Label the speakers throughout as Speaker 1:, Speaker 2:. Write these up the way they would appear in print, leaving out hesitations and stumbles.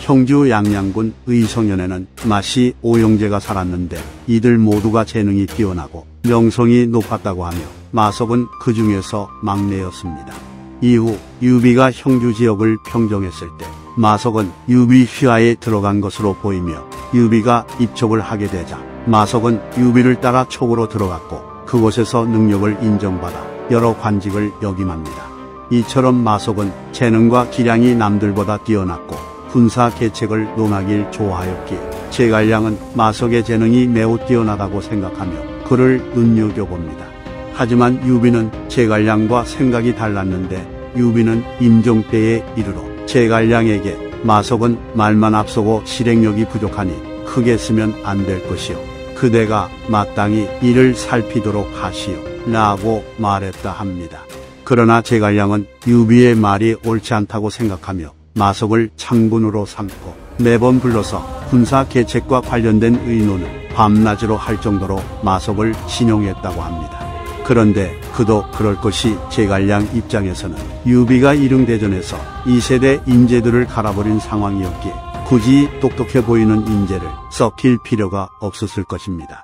Speaker 1: 형주 양양군 의성현에는 마씨 오영재가 살았는데 이들 모두가 재능이 뛰어나고 명성이 높았다고 하며 마석은 그 중에서 막내였습니다. 이후 유비가 형주 지역을 평정했을 때 마석은 유비 휘하에 들어간 것으로 보이며 유비가 입촉을 하게 되자 마석은 유비를 따라 촉으로 들어갔고 그곳에서 능력을 인정받아 여러 관직을 역임합니다. 이처럼 마석은 재능과 기량이 남들보다 뛰어났고 군사 계책을 논하길 좋아하였기에 제갈량은 마석의 재능이 매우 뛰어나다고 생각하며 그를 눈여겨봅니다. 하지만 유비는 제갈량과 생각이 달랐는데 유비는 임종 때에 이르러 제갈량에게 마석은 말만 앞서고 실행력이 부족하니 크게 쓰면 안 될 것이요 그대가 마땅히 이를 살피도록 하시오 라고 말했다 합니다. 그러나 제갈량은 유비의 말이 옳지 않다고 생각하며 마석을 창군으로 삼고 매번 불러서 군사 계책과 관련된 의논을 밤낮으로 할 정도로 마석을 신용했다고 합니다. 그런데 그도 그럴 것이 제갈량 입장에서는 유비가 일흥대전에서 2세대 인재들을 갈아버린 상황이었기에 굳이 똑똑해 보이는 인재를 썩힐 필요가 없었을 것입니다.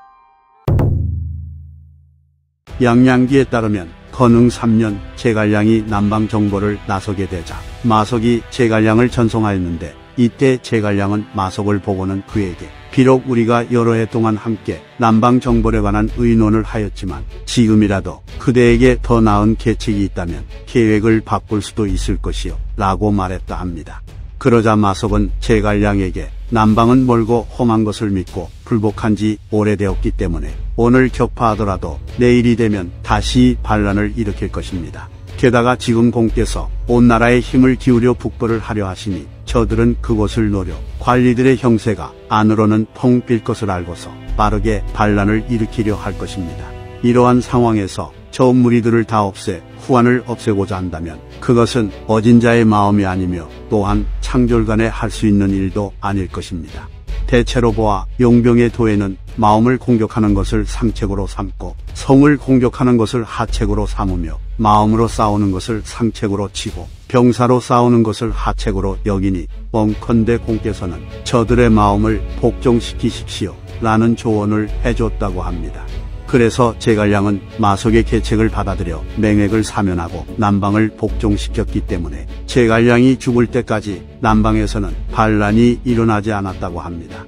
Speaker 1: 양양기에 따르면 건흥 3년 제갈량이 남방 정보를 나서게 되자 마석이 제갈량을 전송하였는데 이때 제갈량은 마석을 보고는 그에게 비록 우리가 여러 해 동안 함께 남방 정벌에 관한 의논을 하였지만 지금이라도 그대에게 더 나은 계책이 있다면 계획을 바꿀 수도 있을 것이요 라고 말했다 합니다. 그러자 마석은 제갈량에게 남방은 멀고 험한 것을 믿고 불복한 지 오래되었기 때문에 오늘 격파하더라도 내일이 되면 다시 반란을 일으킬 것입니다. 게다가 지금 공께서 온 나라에 힘을 기울여 북벌을 하려 하시니 저들은 그곳을 노려 관리들의 형세가 안으로는 텅 빌 것을 알고서 빠르게 반란을 일으키려 할 것입니다. 이러한 상황에서 저 무리들을 다 없애 후한을 없애고자 한다면 그것은 어진 자의 마음이 아니며 또한 창졸간에 할 수 있는 일도 아닐 것입니다. 대체로 보아 용병의 도에는 마음을 공격하는 것을 상책으로 삼고 성을 공격하는 것을 하책으로 삼으며 마음으로 싸우는 것을 상책으로 치고 병사로 싸우는 것을 하책으로 여기니 뻥컨대 공께서는 저들의 마음을 복종시키십시오 라는 조언을 해줬다고 합니다. 그래서 제갈량은 마석의 계책을 받아들여 맹액을 사면하고 남방을 복종시켰기 때문에 제갈량이 죽을 때까지 남방에서는 반란이 일어나지 않았다고 합니다.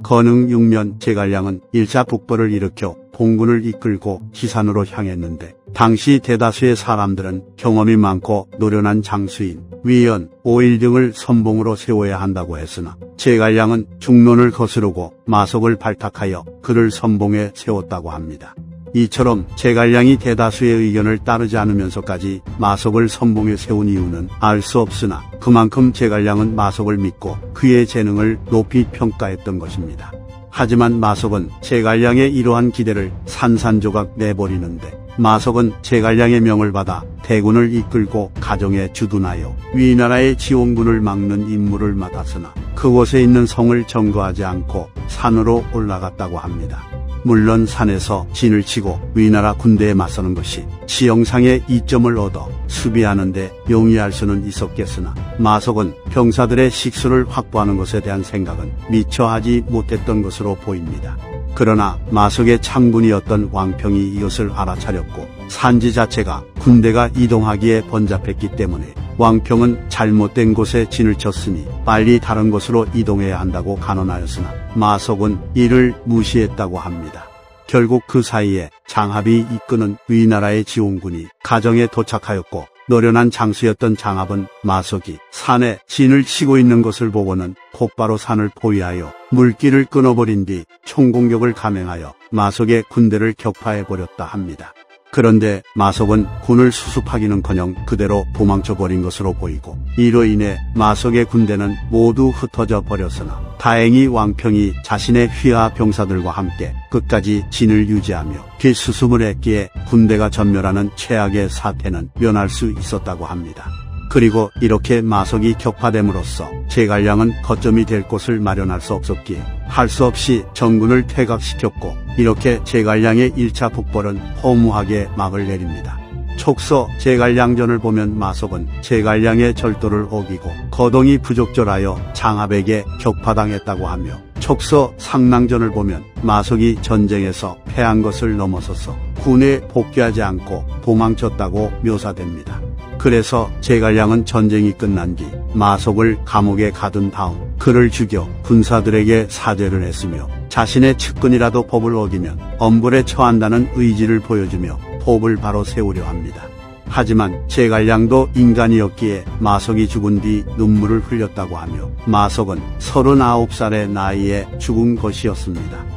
Speaker 1: 건흥 6년 제갈량은 1차 북벌을 일으켜 봉군을 이끌고 지산으로 향했는데 당시 대다수의 사람들은 경험이 많고 노련한 장수인 위연, 오일 등을 선봉으로 세워야 한다고 했으나 제갈량은 중론을 거스르고 마석을 발탁하여 그를 선봉에 세웠다고 합니다. 이처럼 제갈량이 대다수의 의견을 따르지 않으면서까지 마석을 선봉에 세운 이유는 알 수 없으나 그만큼 제갈량은 마석을 믿고 그의 재능을 높이 평가했던 것입니다. 하지만 마석은 제갈량의 이러한 기대를 산산조각 내버리는데 마석은 제갈량의 명을 받아 대군을 이끌고 가정에 주둔하여 위나라의 지원군을 막는 임무를 맡았으나 그곳에 있는 성을 점거하지 않고 산으로 올라갔다고 합니다. 물론 산에서 진을 치고 위나라 군대에 맞서는 것이 지형상의 이점을 얻어 수비하는데 용이할 수는 있었겠으나 마석은 병사들의 식수를 확보하는 것에 대한 생각은 미처 하지 못했던 것으로 보입니다. 그러나 마석의 참군이었던 왕평이 이것을 알아차렸고 산지 자체가 군대가 이동하기에 번잡했기 때문에 왕평은 잘못된 곳에 진을 쳤으니 빨리 다른 곳으로 이동해야 한다고 간언하였으나 마석은 이를 무시했다고 합니다. 결국 그 사이에 장합이 이끄는 위나라의 지원군이 가정에 도착하였고 노련한 장수였던 장합은 마석이 산에 진을 치고 있는 것을 보고는 곧바로 산을 포위하여 물길을 끊어버린 뒤 총공격을 감행하여 마석의 군대를 격파해버렸다 합니다. 그런데 마석은 군을 수습하기는커녕 그대로 도망쳐버린 것으로 보이고 이로 인해 마석의 군대는 모두 흩어져 버렸으나 다행히 왕평이 자신의 휘하 병사들과 함께 끝까지 진을 유지하며 뒷수습을 했기에 군대가 전멸하는 최악의 사태는 면할 수 있었다고 합니다. 그리고 이렇게 마석이 격파됨으로써 제갈량은 거점이 될 곳을 마련할 수 없었기에 할 수 없이 전군을 퇴각시켰고 이렇게 제갈량의 1차 북벌은 허무하게 막을 내립니다. 촉서 제갈량전을 보면 마속은 제갈량의 절도를 어기고 거동이 부적절하여 장압에게 격파당했다고 하며, 촉서 상랑전을 보면 마속이 전쟁에서 패한 것을 넘어서서 군에 복귀하지 않고 도망쳤다고 묘사됩니다. 그래서 제갈량은 전쟁이 끝난 뒤 마속을 감옥에 가둔 다음 그를 죽여 군사들에게 사죄를 했으며, 자신의 측근이라도 법을 어기면 엄벌에 처한다는 의지를 보여주며 법을 바로 세우려 합니다. 하지만 제갈량도 인간이었기에 마속이 죽은 뒤 눈물을 흘렸다고 하며, 마속은 39살의 나이에 죽은 것이었습니다.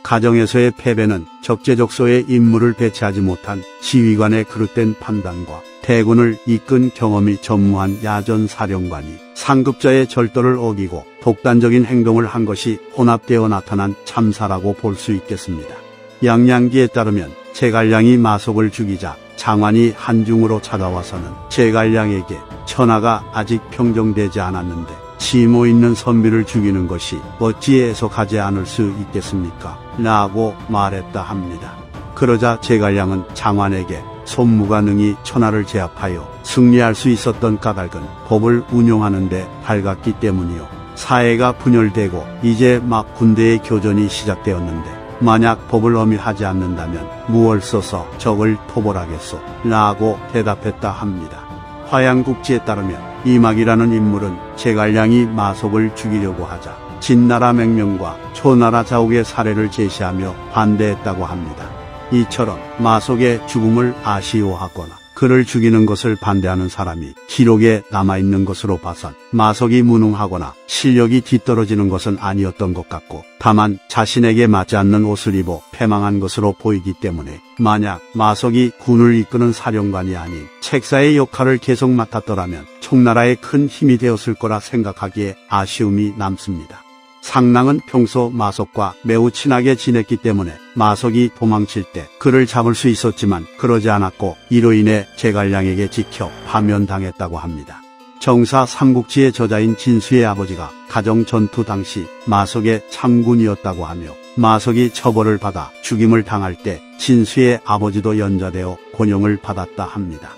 Speaker 1: 가정에서의 패배는 적재적소에 인물을 배치하지 못한 지휘관의 그릇된 판단과 대군을 이끈 경험이 전무한 야전 사령관이 상급자의 절도를 어기고 독단적인 행동을 한 것이 혼합되어 나타난 참사라고 볼 수 있겠습니다. 양양기에 따르면 제갈량이 마속을 죽이자 장관이 한중으로 찾아와서는 제갈량에게 천하가 아직 평정되지 않았는데 지모 있는 선비를 죽이는 것이 어찌 애석하지 않을 수 있겠습니까? 라고 말했다 합니다. 그러자 제갈량은 장관에게 손무가 능히 천하를 제압하여 승리할 수 있었던 까닭은 법을 운용하는 데 밝았기 때문이요, 사회가 분열되고 이제 막 군대의 교전이 시작되었는데 만약 법을 엄히하지 않는다면 무얼 써서 적을 토벌하겠소? 라고 대답했다 합니다. 화양국지에 따르면 이막이라는 인물은 제갈량이 마속을 죽이려고 하자 진나라 맹명과 초나라 자욱의 사례를 제시하며 반대했다고 합니다. 이처럼 마속의 죽음을 아쉬워하거나 그를 죽이는 것을 반대하는 사람이 기록에 남아있는 것으로 봐선 마속이 무능하거나 실력이 뒤떨어지는 것은 아니었던 것 같고, 다만 자신에게 맞지 않는 옷을 입어 패망한 것으로 보이기 때문에 만약 마속이 군을 이끄는 사령관이 아닌 책사의 역할을 계속 맡았더라면 총나라에 큰 힘이 되었을 거라 생각하기에 아쉬움이 남습니다. 상랑은 평소 마속과 매우 친하게 지냈기 때문에 마속이 도망칠 때 그를 잡을 수 있었지만 그러지 않았고, 이로 인해 제갈량에게 지켜 파면당했다고 합니다. 정사 삼국지의 저자인 진수의 아버지가 가정 전투 당시 마속의 참군이었다고 하며, 마속이 처벌을 받아 죽임을 당할 때 진수의 아버지도 연좌되어 곤용을 받았다 합니다.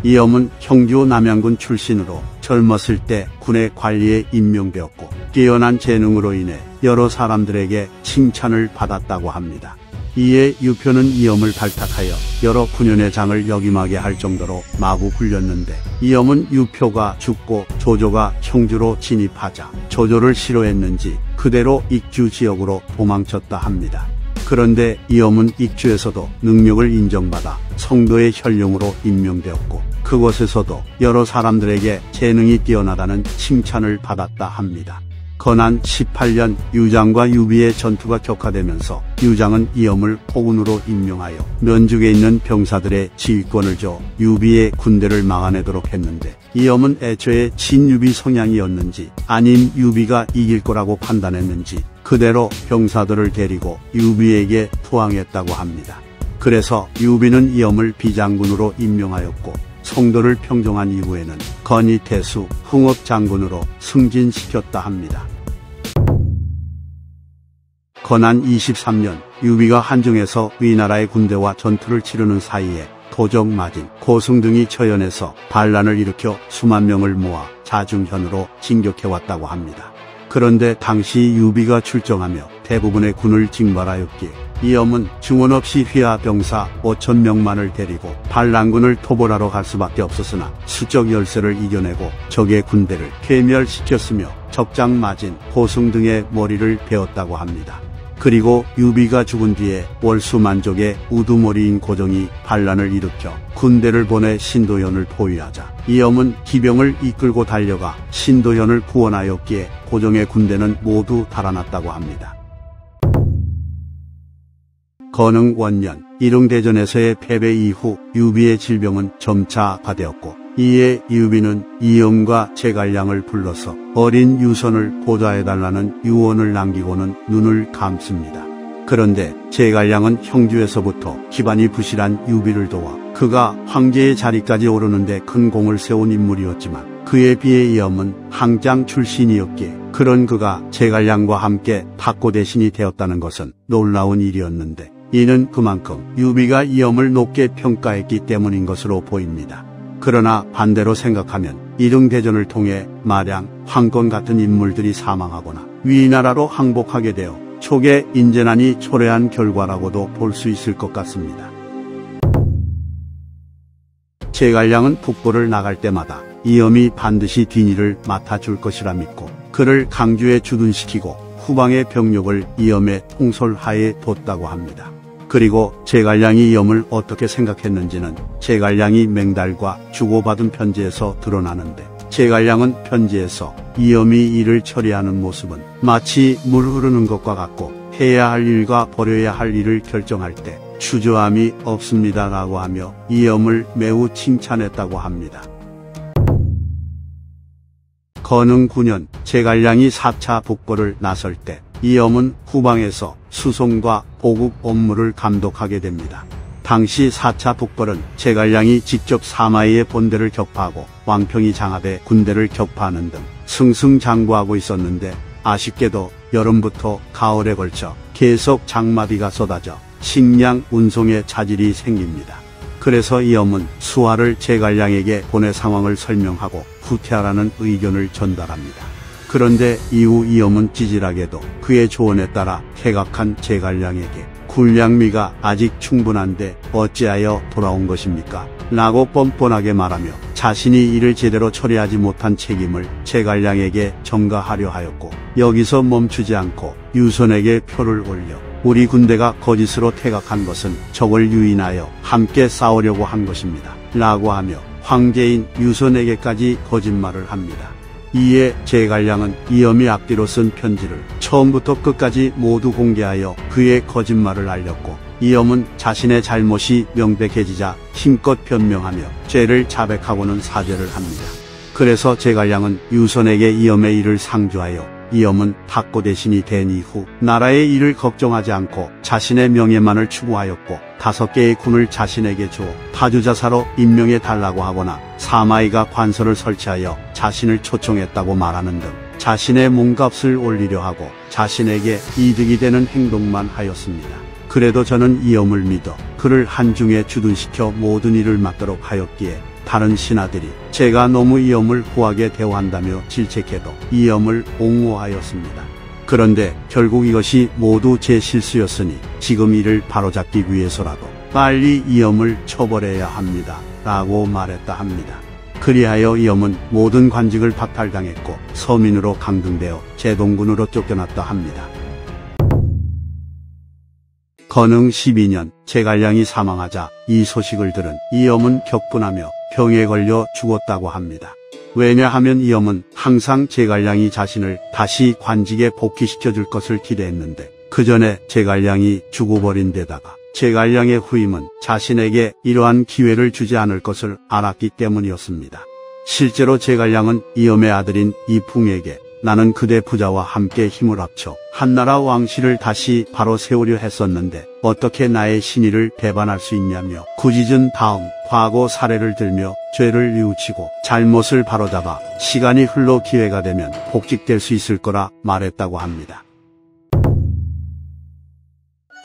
Speaker 1: 이엄은 형주 남양군 출신으로 젊었을 때 군의 관리에 임명되었고 뛰어난 재능으로 인해 여러 사람들에게 칭찬을 받았다고 합니다. 이에 유표는 이엄을 발탁하여 여러 군연의 장을 역임하게 할 정도로 마구 굴렸는데, 이엄은 유표가 죽고 조조가 형주로 진입하자 조조를 싫어했는지 그대로 익주 지역으로 도망쳤다 합니다. 그런데 이엄은 익주에서도 능력을 인정받아 성도의 혈령으로 임명되었고 그곳에서도 여러 사람들에게 재능이 뛰어나다는 칭찬을 받았다 합니다. 건안 18년 유장과 유비의 전투가 격화되면서 유장은 이엄을 호군으로 임명하여 면죽에 있는 병사들의 지휘권을 줘 유비의 군대를 막아내도록 했는데, 이엄은 애초에 친유비 성향이었는지 아님 유비가 이길 거라고 판단했는지 그대로 병사들을 데리고 유비에게 투항했다고 합니다. 그래서 유비는 이엄을 비장군으로 임명하였고 송도를 평정한 이후에는 건의태수 흥업장군으로 승진시켰다 합니다. 건안 23년 유비가 한중에서 위나라의 군대와 전투를 치르는 사이에 도적마진, 고승 등이 처연해서 반란을 일으켜 수만 명을 모아 자중현으로 진격해왔다고 합니다. 그런데 당시 유비가 출정하며 대부분의 군을 징발하였기에 이엄은 중원 없이 휘하 병사 5,000명만을 데리고 반란군을 토벌하러 갈 수밖에 없었으나 수적 열세를 이겨내고 적의 군대를 괴멸시켰으며 적장마진, 고승 등의 머리를 베었다고 합니다. 그리고 유비가 죽은 뒤에 월수만족의 우두머리인 고종이 반란을 일으켜 군대를 보내 신도현을 포위하자 이엄은 기병을 이끌고 달려가 신도현을 구원하였기에 고종의 군대는 모두 달아났다고 합니다. 건흥 원년 일흥대전에서의 패배 이후 유비의 질병은 점차 악화되었고, 이에 유비는 이엄과 제갈량을 불러서 어린 유선을 보좌해달라는 유언을 남기고는 눈을 감습니다. 그런데 제갈량은 형주에서부터 기반이 부실한 유비를 도와 그가 황제의 자리까지 오르는데 큰 공을 세운 인물이었지만 그에 비해 이엄은 항장 출신이었기에 그런 그가 제갈량과 함께 탁고 대신이 되었다는 것은 놀라운 일이었는데 이는 그만큼 유비가 이엄을 높게 평가했기 때문인 것으로 보입니다. 그러나 반대로 생각하면 이릉대전을 통해 마량, 황건 같은 인물들이 사망하거나 위나라로 항복하게 되어 촉의 인재난이 초래한 결과라고도 볼 수 있을 것 같습니다. 제갈량은 북부를 나갈 때마다 이엄이 반드시 뒷일을 맡아줄 것이라 믿고 그를 강주에 주둔시키고 후방의 병력을 이엄의 통솔하에 뒀다고 합니다. 그리고 제갈량이 이엄을 어떻게 생각했는지는 제갈량이 맹달과 주고받은 편지에서 드러나는데 제갈량은 편지에서 이엄이 일을 처리하는 모습은 마치 물 흐르는 것과 같고 해야 할 일과 버려야 할 일을 결정할 때 주저함이 없습니다라고 하며 이엄을 매우 칭찬했다고 합니다. 건흥 9년 제갈량이 4차 북벌을 나설 때 이엄은 후방에서 수송과 보급 업무를 감독하게 됩니다. 당시 4차 북벌은 제갈량이 직접 사마이의 본대를 격파하고 왕평이 장합의 군대를 격파하는 등 승승장구하고 있었는데 아쉽게도 여름부터 가을에 걸쳐 계속 장마비가 쏟아져 식량 운송에 차질이 생깁니다. 그래서 이엄은 수하를 제갈량에게 보내 상황을 설명하고 후퇴하라는 의견을 전달합니다. 그런데 이후 이엄은 찌질하게도 그의 조언에 따라 퇴각한 제갈량에게 군량미가 아직 충분한데 어찌하여 돌아온 것입니까? 라고 뻔뻔하게 말하며 자신이 이를 제대로 처리하지 못한 책임을 제갈량에게 전가하려 하였고 여기서 멈추지 않고 유선에게 표를 올려 우리 군대가 거짓으로 퇴각한 것은 적을 유인하여 함께 싸우려고 한 것입니다. 라고 하며 황제인 유선에게까지 거짓말을 합니다. 이에 제갈량은 이엄이 앞뒤로 쓴 편지를 처음부터 끝까지 모두 공개하여 그의 거짓말을 알렸고 이엄은 자신의 잘못이 명백해지자 힘껏 변명하며 죄를 자백하고는 사죄를 합니다. 그래서 제갈량은 유선에게 이엄의 일을 상주하여 이엄은 탁고 대신이 된 이후 나라의 일을 걱정하지 않고 자신의 명예만을 추구하였고 5개의 군을 자신에게 주어 파주자사로 임명해 달라고 하거나 사마이가 관서를 설치하여 자신을 초청했다고 말하는 등 자신의 몸값을 올리려 하고 자신에게 이득이 되는 행동만 하였습니다. 그래도 저는 이엄을 믿어 그를 한중에 주둔시켜 모든 일을 맡도록 하였기에 다른 신하들이 제가 너무 이엄을 후하게 대우한다며 질책해도 이엄을 옹호하였습니다. 그런데 결국 이것이 모두 제 실수였으니 지금 이를 바로잡기 위해서라도 빨리 이엄을 처벌해야 합니다. 라고 말했다 합니다. 그리하여 이엄은 모든 관직을 박탈당했고 서민으로 강등되어 제동군으로 쫓겨났다 합니다. 건흥 12년 제갈량이 사망하자 이 소식을 들은 이엄은 격분하며 병에 걸려 죽었다고 합니다. 왜냐하면 이엄은 항상 제갈량이 자신을 다시 관직에 복귀시켜 줄 것을 기대했는데 그 전에 제갈량이 죽어버린 데다가 제갈량의 후임은 자신에게 이러한 기회를 주지 않을 것을 알았기 때문이었습니다. 실제로 제갈량은 이엄의 아들인 이풍에게 나는 그대 부자와 함께 힘을 합쳐 한나라 왕실을 다시 바로 세우려 했었는데 어떻게 나의 신의를 배반할 수 있냐며 구짖은 다음 과거 사례를 들며 죄를 뉘우치고 잘못을 바로잡아 시간이 흘러 기회가 되면 복직될 수 있을 거라 말했다고 합니다.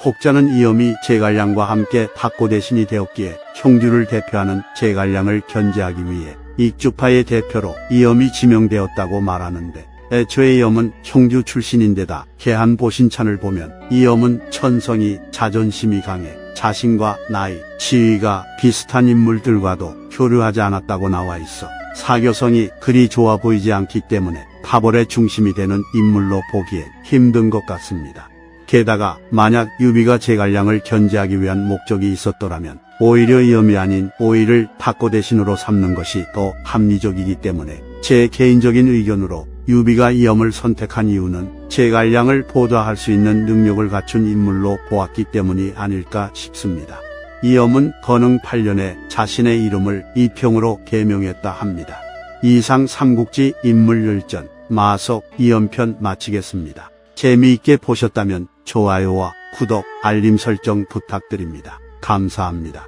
Speaker 1: 혹자는 이엄이 제갈량과 함께 탁고 대신이 되었기에 형주를 대표하는 제갈량을 견제하기 위해 익주파의 대표로 이엄이 지명되었다고 말하는데 애초에 이엄은 형주 출신인데다 계한보신찬을 보면 이엄은 천성이 자존심이 강해 자신과 나이, 지위가 비슷한 인물들과도 교류하지 않았다고 나와 있어 사교성이 그리 좋아 보이지 않기 때문에 파벌의 중심이 되는 인물로 보기엔 힘든 것 같습니다. 게다가 만약 유비가 제갈량을 견제하기 위한 목적이 있었더라면 오히려 이엄이 아닌 오이를 탁고 대신으로 삼는 것이 더 합리적이기 때문에 제 개인적인 의견으로 유비가 이엄을 선택한 이유는 제갈량을 보좌할 수 있는 능력을 갖춘 인물로 보았기 때문이 아닐까 싶습니다. 이엄은 건흥 8년에 자신의 이름을 이평으로 개명했다 합니다. 이상 삼국지 인물열전 마석 이엄편 마치겠습니다. 재미있게 보셨다면 좋아요와 구독, 알림 설정 부탁드립니다. 감사합니다.